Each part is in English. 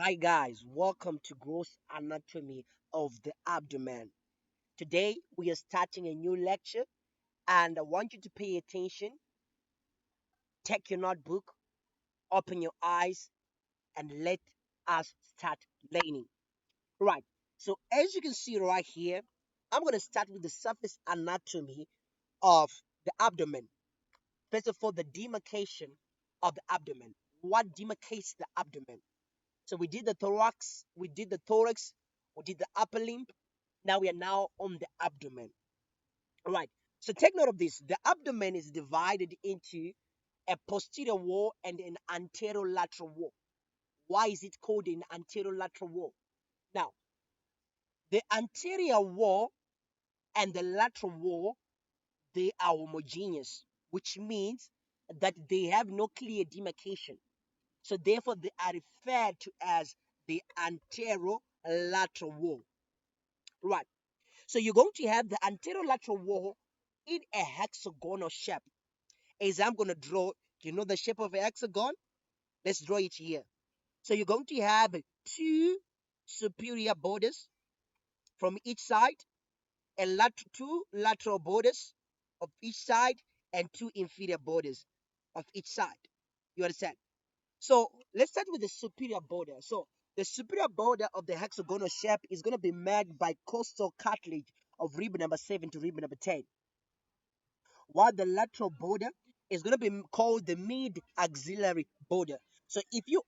Hi guys, welcome to gross anatomy of the abdomen. Today we are starting a new lecture and I want you to pay attention, take your notebook, open your eyes and let us start learning. Right. So as you can see right here, I'm going to start with the surface anatomy of the abdomen. First of all, the demarcation of the abdomen. What demarcates the abdomen? So we did the thorax, we did the upper limb. Now we are now on the abdomen. All right. So take note of this. The abdomen is divided into a posterior wall and an anterolateral wall. Why is it called an anterolateral wall? Now, the anterior wall and the lateral wall, they are homogeneous, which means that they have no clear demarcation. So therefore, they are referred to as the anterolateral wall. Right. So you're going to have the anterolateral wall in a hexagonal shape. As I'm going to draw, you know the shape of a hexagon? Let's draw it here. So you're going to have two superior borders from each side, and two lateral borders of each side, and two inferior borders of each side. You understand? So let's start with the superior border. So the superior border of the hexagonal shape is going to be made by costal cartilage of rib number 7 to rib number 10, while the lateral border is going to be called the mid axillary border. So if you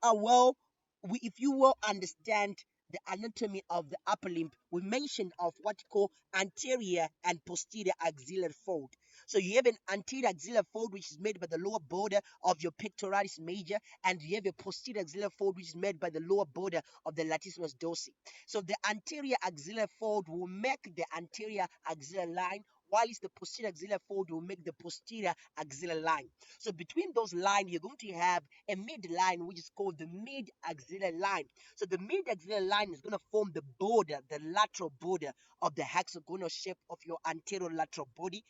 will understand the anatomy of the upper limb, we mentioned of what you call anterior and posterior axillary fold. So you have an anterior axillary fold which is made by the lower border of your pectoralis major, and you have a posterior axillary fold which is made by the lower border of the latissimus dorsi. So the anterior axillary fold will make the anterior axillary line, while the posterior axillary fold will make the posterior axillary line. So between those lines, you're going to have a midline, which is called the mid axillary line. So the mid axillary line is going to form the border, the lateral border of the hexagonal shape of your anterolateral body,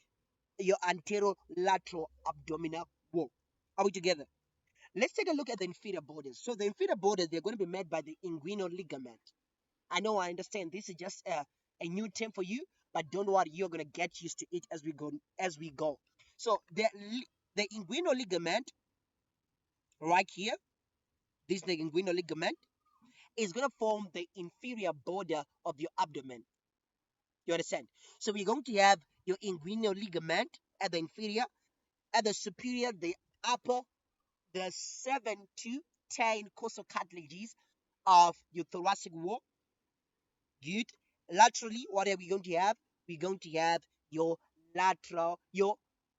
your anterolateral abdominal wall. Are we together? Let's take a look at the inferior borders. So the inferior borders, they're going to be made by the inguinal ligament. I understand this is just a new term for you, but don't worry, you're gonna get used to it as we go. So the inguinal ligament right here, this is the inguinal ligament, is gonna form the inferior border of your abdomen. You understand? So we're going to have your inguinal ligament at the inferior, at the superior, the upper, the 7 to 10 costal cartilages of your thoracic wall. Good. Laterally, what are we going to have? We're going to have your lateral, your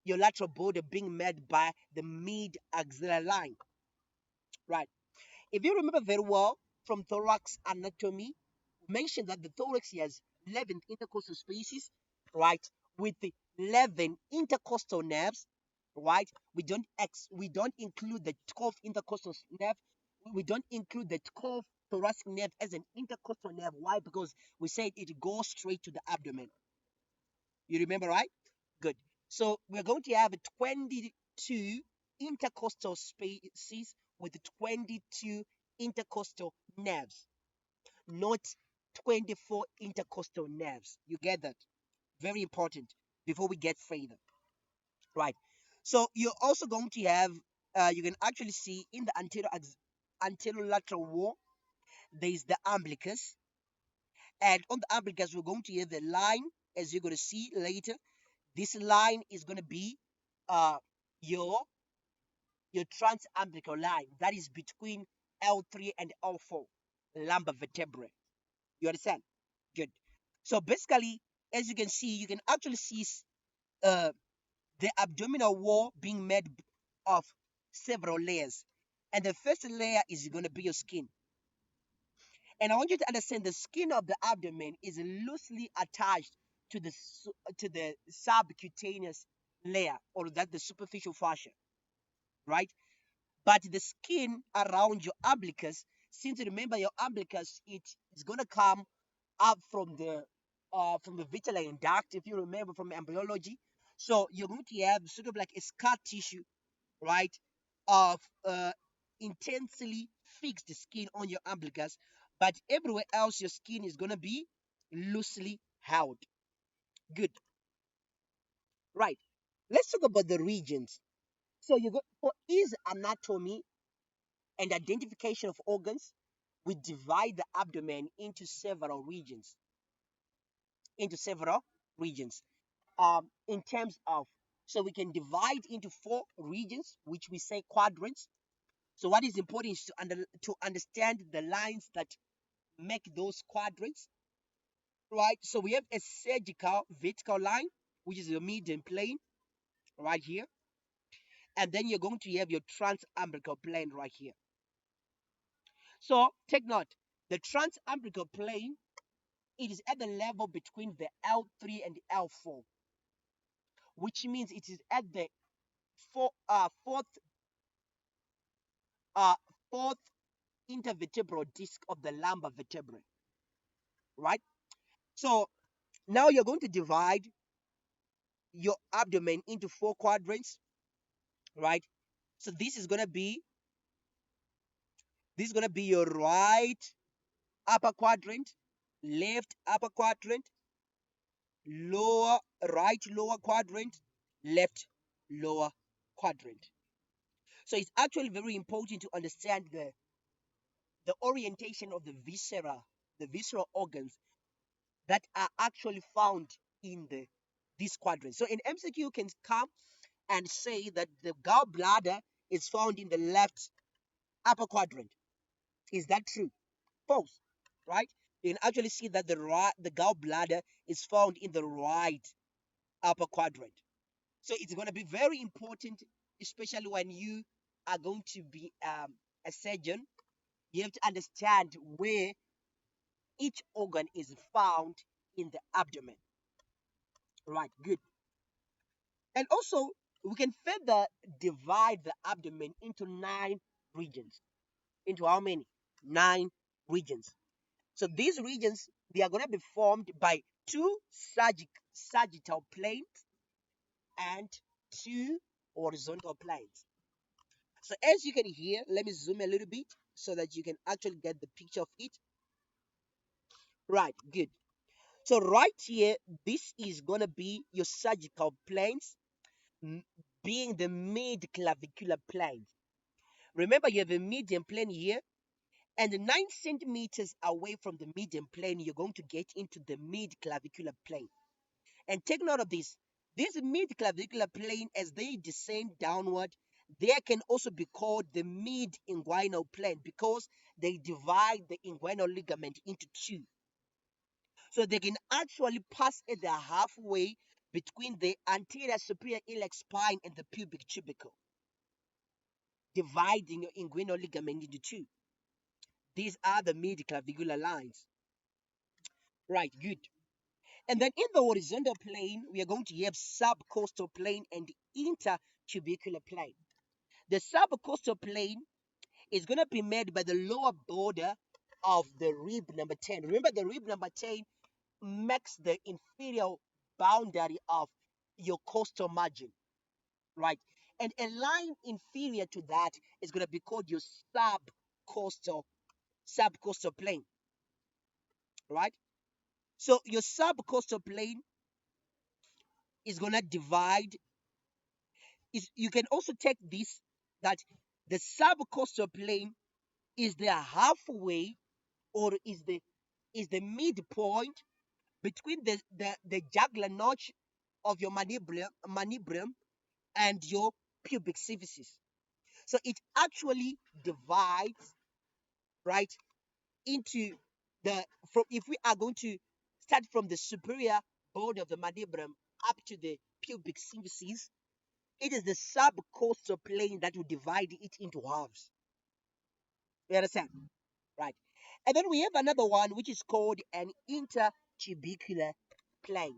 lateral border being made by the mid axillary line. Right. If you remember very well from thorax anatomy, we mentioned that the thorax has 11 intercostal spaces, right? With the 11 intercostal nerves, right? We don't include the 12 intercostal nerve. We don't include the 12 thoracic nerve as an intercostal nerve. Why? Because we said it goes straight to the abdomen. You remember, right? Good. So we're going to have 22 intercostal spaces with 22 intercostal nerves, not 24 intercostal nerves. You get that? Very important before we get further. Right. So you're also going to have, you can actually see in the anterolateral wall, there is the umbilicus. And on the umbilicus, we're going to have the line, as you're going to see later. This line is going to be uh, your your transumbilical line that is between L3 and L4 lumbar vertebrae. You understand? Good. So basically, as you can see, you can actually see uh, the abdominal wall being made of several layers. And the first layer is going to be your skin. And I want you to understand the skin of the abdomen is loosely attached to the subcutaneous layer, or that the superficial fascia, right? But the skin around your umbilicus, since you remember your umbilicus, it is gonna come up from the vitelline duct, if you remember from embryology. So you're going to have sort of like a scar tissue, right? Of intensely fixed skin on your umbilicus, but everywhere else your skin is gonna be loosely held. Good. Right. Let's talk about the regions. So you go for ease anatomy and identification of organs, we divide the abdomen into several regions. Into several regions. In terms of, so we can divide into four regions, which we say quadrants. So what is important is to understand the lines that make those quadrants, right? So we have a surgical vertical line, which is your median plane right here, and then you're going to have your transumbilical plane right here. So take note, the transumbilical plane, it is at the level between the L3 and the L4, which means it is at the fourth uh, fourth intervertebral disc of the lumbar vertebrae, right? So now you're going to divide your abdomen into four quadrants, right? So this is gonna be your right upper quadrant, left upper quadrant, lower right lower quadrant, left lower quadrant. So it's actually very important to understand the orientation of the visceral organs that are actually found in this quadrant. So in MCQ, you can come and say that the gallbladder is found in the left upper quadrant. Is that true? False, right? You can actually see that the gallbladder is found in the right upper quadrant. So it's going to be very important, especially when you are going to be a surgeon. You have to understand where each organ is found in the abdomen. Right, good. And also, we can further divide the abdomen into 9 regions. Into how many? 9 regions. So these regions, they are going to be formed by two sagittal planes and two horizontal planes. So as you can hear, let me zoom a little bit so that you can actually get the picture of it. Right, good. So right here, this is going to be your sagittal planes, being the mid-clavicular planes. Remember, you have a median plane here, and 9 centimeters away from the median plane, you're going to get into the mid-clavicular plane. And take note of this. This mid-clavicular plane, as they descend downward, they can also be called the mid-inguinal plane because they divide the inguinal ligament into two. So they can actually pass at the halfway between the anterior superior iliac spine and the pubic tubercle, dividing your inguinal ligament into two. These are the mid-clavicular lines. Right, good. And then in the horizontal plane, we are going to have subcostal plane and intertubercular plane. The subcostal plane is going to be made by the lower border of the rib number 10. Remember, the rib number 10 makes the inferior boundary of your costal margin, right? And a line inferior to that is going to be called your subcostal plane, right? So your subcostal plane is going to divide. You can also take this, that the subcostal plane is the halfway, or is the midpoint between the jugular notch of your manubrium and your pubic symphysis. So it actually divides, right, into from, if we are going to start from the superior border of the manubrium up to the pubic symphysis, it is the subcostal plane that will divide it into halves. You understand? Right. And then we have another one which is called an intertubercular plane.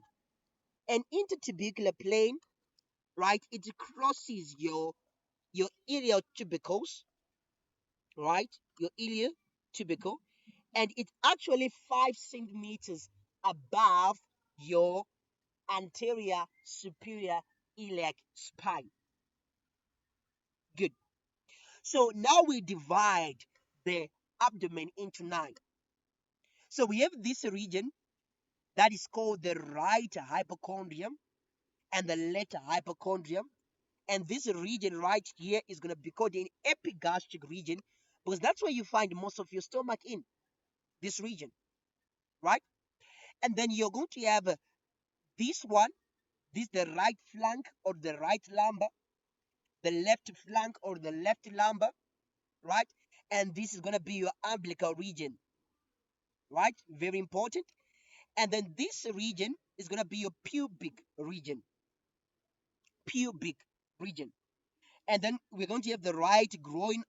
An intertubercular plane, right? It crosses your iliotubercles, right? Your iliotubercle, and it's actually 5 centimeters above your anterior superior iliac spine. Good. So now we divide the abdomen into 9. So we have this region that is called the right hypochondrium and the left hypochondrium. And this region right here is going to be called an epigastric region, because that's where you find most of your stomach in this region, right? And then you're going to have this one, this the right flank or the right lumbar, the left flank or the left lumbar, right? And this is going to be your umbilical region, right? Very important. And then this region is going to be your pubic region. And then we're going to have the right groin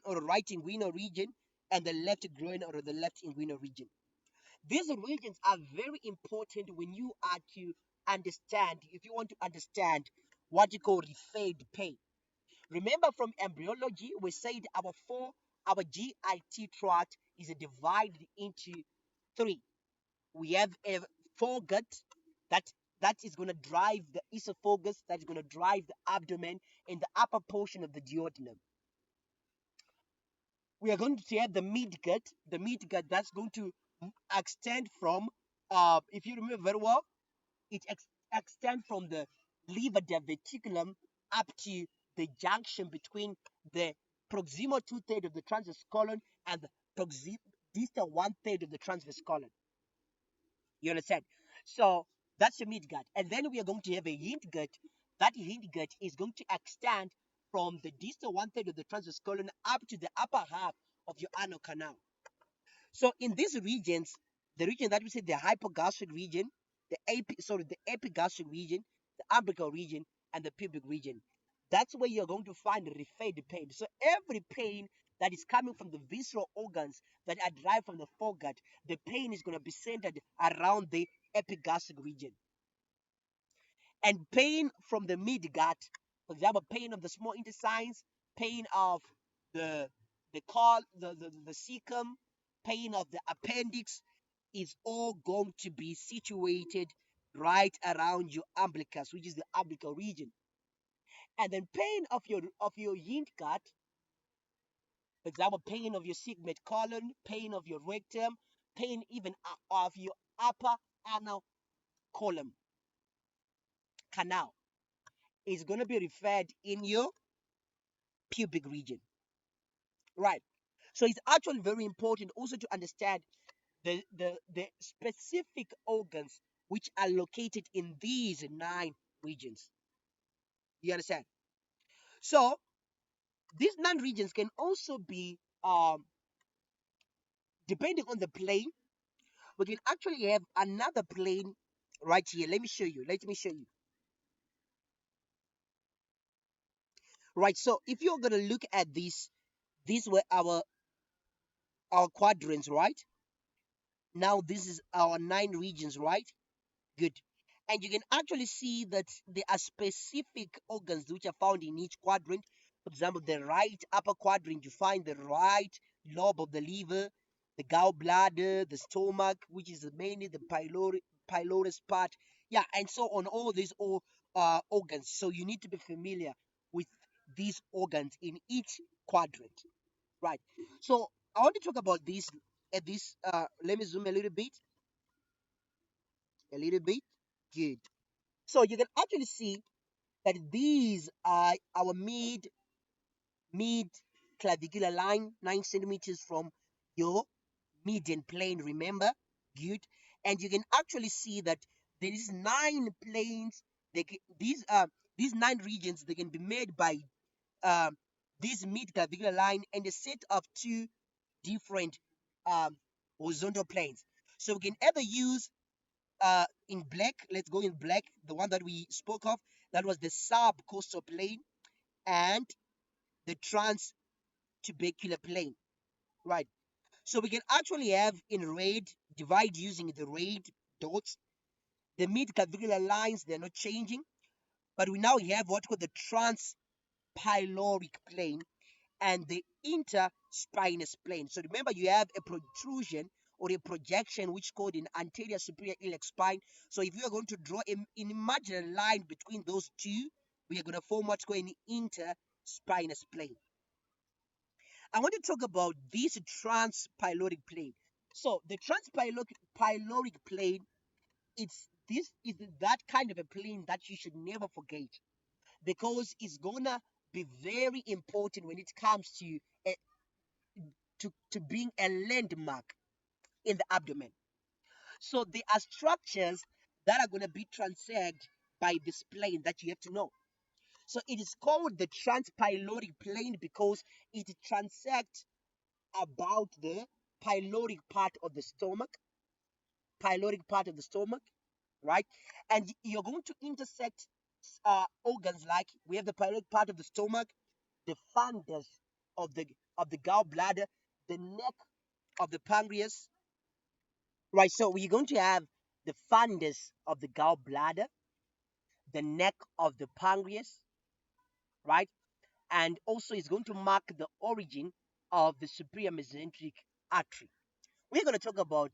or right inguinal region, and the left groin or the left inguinal region. These regions are very important when you are to understand, if you want to understand what you call referred pain. Remember from embryology, we said our GIT tract is divided into 3. We have a foregut that that is going to drive the esophagus, that is going to drive the abdomen and the upper portion of the duodenum. We are going to have the midgut that's going to extend from, if you remember very well, it extends from the liver diverticulum up to the junction between the proximal 2/3 of the transverse colon and the distal 1/3 of the transverse colon. You understand? So that's the midgut. And then we are going to have a hindgut. That hindgut is going to extend from the distal 1/3 of the transverse colon up to the upper half of your anal canal. So in these regions, the region that we say the hypogastric region, the epigastric region, the umbilical region, and the pubic region, that's where you're going to find referred pain. So every pain that is coming from the visceral organs that are derived from the foregut, the pain is going to be centered around the epigastric region. And pain from the midgut, for example, pain of the small intestines, pain of the the cecum, pain of the appendix, is all going to be situated right around your umbilicus, which is the umbilical region. And then pain of your hindgut, for example, pain of your sigmoid colon, pain of your rectum, pain even of your upper anal column canal, is going to be referred in your pubic region, right? So it's actually very important also to understand the specific organs which are located in these 9 regions. You understand? So these 9 regions can also be, depending on the plane, we can actually have another plane right here. Let me show you. Right. So if you're gonna look at this, these were our quadrants, right? Now this is our 9 regions, right? Good. And you can actually see that there are specific organs which are found in each quadrant. For example, the right upper quadrant, you find the right lobe of the liver, the gallbladder, the stomach, which is mainly the pylorus part. Yeah, and so on, all these organs. So you need to be familiar with these organs in each quadrant. Right. So I want to talk about this at this. Let me zoom a little bit. A little bit. Good. So you can actually see that these are our mid clavicular line, 9 centimeters from your median plane. Remember, good. And you can actually see that there is 9 planes. These 9 regions, they can be made by um, this mid clavicular line and a set of 2 different um, horizontal planes. So we can either use in black, let's go in black, the one that we spoke of, that was the subcostal plane and the transtubercular plane, right? So we can actually have in red, divide using the red dots. The midclavicular lines, they're not changing, but we now have what we call the transpyloric plane and the interspinous plane. So remember, you have a protrusion or a projection which is called an anterior superior iliac spine. So if you are going to draw an imaginary line between those two, we are going to form what's called an spinous plane. I want to talk about this transpyloric plane. So the transpyloric plane, it's this is that kind of a plane that you should never forget because it's gonna be very important when it comes to to being a landmark in the abdomen. So there are structures that are gonna be transected by this plane that you have to know. So it is called the transpyloric plane because it transects about the pyloric part of the stomach, pyloric part of the stomach, right? And you're going to intersect organs like we have the pyloric part of the stomach, the fundus of the gallbladder, the neck of the pancreas, right? So we're going to have the fundus of the gallbladder, the neck of the pancreas, right? And also it's going to mark the origin of the superior mesenteric artery. We're going to talk about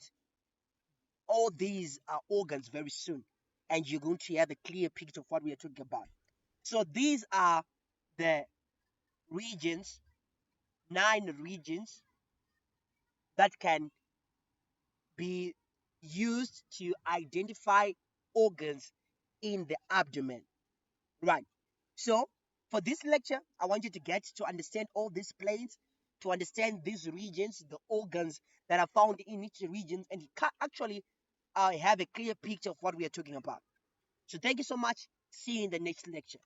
all these organs very soon, and you're going to have a clear picture of what we are talking about. So these are the regions, 9 regions that can be used to identify organs in the abdomen. Right. So for this lecture, I want you to get to understand all these planes, to understand these regions, the organs that are found in each region, and actually have a clear picture of what we are talking about. So thank you so much. See you in the next lecture.